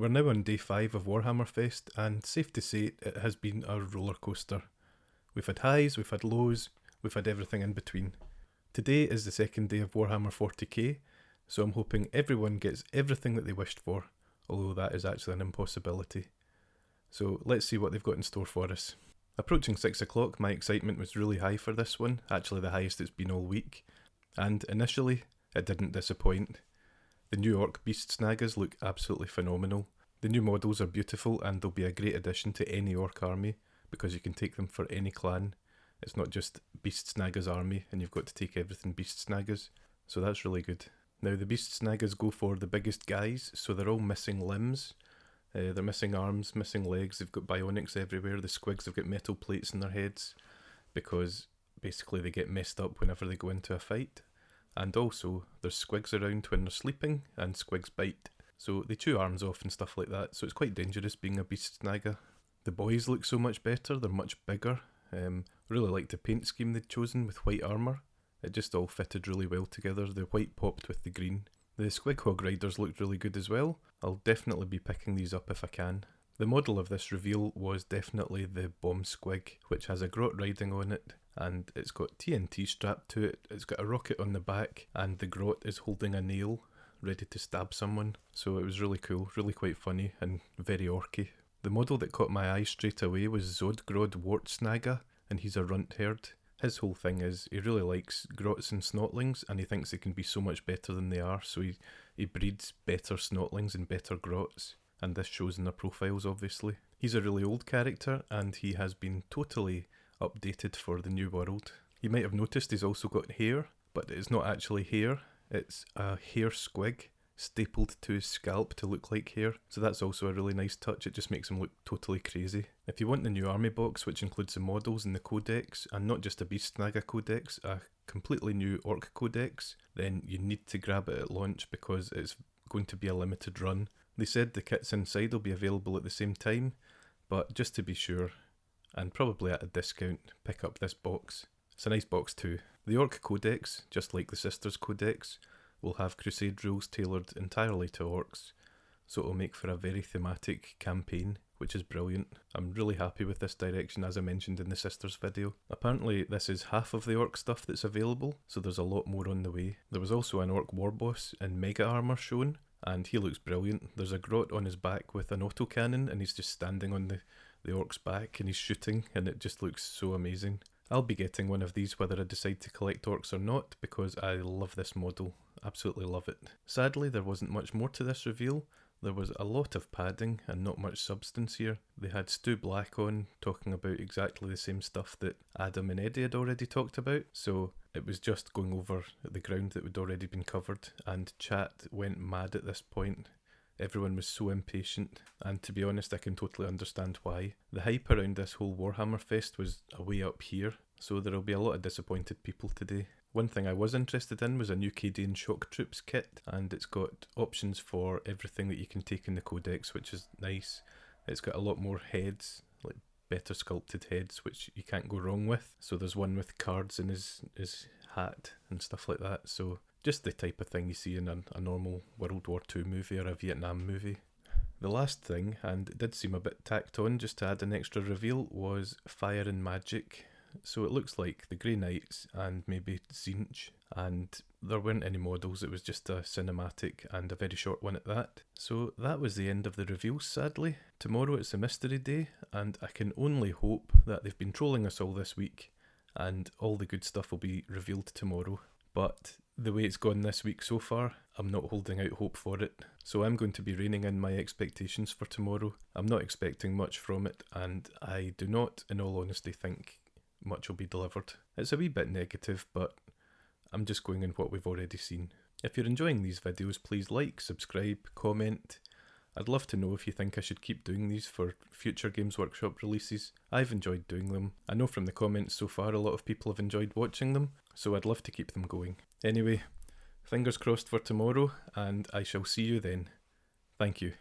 We're now on day 5 of Warhammer Fest, and safe to say it has been a roller coaster. We've had highs, we've had lows, we've had everything in between. Today is the second day of Warhammer 40k, so I'm hoping everyone gets everything that they wished for, although that is actually an impossibility. So let's see what they've got in store for us. Approaching 6 o'clock, my excitement was really high for this one, actually the highest it's been all week, and initially it didn't disappoint. The new Orc Beast Snaggers look absolutely phenomenal. The new models are beautiful and they'll be a great addition to any Orc army because you can take them for any clan. It's not just Beast Snaggers army and you've got to take everything Beast Snaggers, so that's really good. Now the Beast Snaggers go for the biggest guys, so they're all missing limbs. They're missing arms, missing legs, they've got bionics everywhere. The squigs have got metal plates in their heads because basically they get messed up whenever they go into a fight. And also, there's squigs around when they're sleeping, and squigs bite. So they chew arms off and stuff like that, so it's quite dangerous being a Beast Snagger. The boys look so much better, they're much bigger. Really like the paint scheme they'd chosen with white armour. It just all fitted really well together, the white popped with the green. The Squighog Riders looked really good as well. I'll definitely be picking these up if I can. The model of this reveal was definitely the Bomb Squig, which has a grot riding on it, and it's got TNT strapped to it, it's got a rocket on the back, and the grot is holding a nail, ready to stab someone. So it was really cool, really quite funny, and very orky. The model that caught my eye straight away was Zodgrod Wartsnagga, and he's a runt herd. His whole thing is, he really likes grots and snotlings, and he thinks they can be so much better than they are, so he breeds better snotlings and better grots. And this shows in their profiles obviously. He's a really old character and he has been totally updated for the new world. You might have noticed he's also got hair, but it's not actually hair, it's a hair squig stapled to his scalp to look like hair, so that's also a really nice touch. It just makes him look totally crazy. If you want the new army box, which includes the models and the codex, and not just a Beast Snagga codex, a completely new Orc codex, then you need to grab it at launch because it's going to be a limited run. They said the kits inside will be available at the same time, but just to be sure, and probably at a discount, pick up this box. It's a nice box too. The Orc Codex, just like the Sisters Codex, will have Crusade rules tailored entirely to Orcs, so it'll make for a very thematic campaign, which is brilliant. I'm really happy with this direction, as I mentioned in the Sisters video. Apparently this is half of the Orc stuff that's available, so there's a lot more on the way. There was also an Orc Warboss in Mega Armour shown, and he looks brilliant. There's a grot on his back with an autocannon and he's just standing on the orc's back and he's shooting, and it just looks so amazing. I'll be getting one of these whether I decide to collect orcs or not because I love this model, absolutely love it. Sadly there wasn't much more to this reveal. There was a lot of padding and not much substance here. They had Stu Black on talking about exactly the same stuff that Adam and Eddie had already talked about, so it was just going over the ground that had already been covered, and chat went mad at this point. Everyone was so impatient, and to be honest I can totally understand why. The hype around this whole Warhammer Fest was way up here, so there'll be a lot of disappointed people today. One thing I was interested in was a new Cadian Shock Troops kit, and it's got options for everything that you can take in the codex, which is nice. It's got a lot more heads, like better sculpted heads, which you can't go wrong with. So there's one with cards in his hat and stuff like that, so just the type of thing you see in a normal World War II movie or a Vietnam movie. The last thing, and it did seem a bit tacked on just to add an extra reveal, was Fire and Magic. So it looks like the Grey Knights and maybe Tzeentch, and there weren't any models, it was just a cinematic and a very short one at that. So that was the end of the reveals, sadly. Tomorrow it's a mystery day, and I can only hope that they've been trolling us all this week and all the good stuff will be revealed tomorrow. But the way it's gone this week so far, I'm not holding out hope for it. So I'm going to be reining in my expectations for tomorrow. I'm not expecting much from it, and I do not, in all honesty, think much will be delivered. It's a wee bit negative, but I'm just going in what we've already seen. If you're enjoying these videos, please like, subscribe, comment. I'd love to know if you think I should keep doing these for future Games Workshop releases. I've enjoyed doing them. I know from the comments so far a lot of people have enjoyed watching them, so I'd love to keep them going. Anyway, fingers crossed for tomorrow, and I shall see you then. Thank you.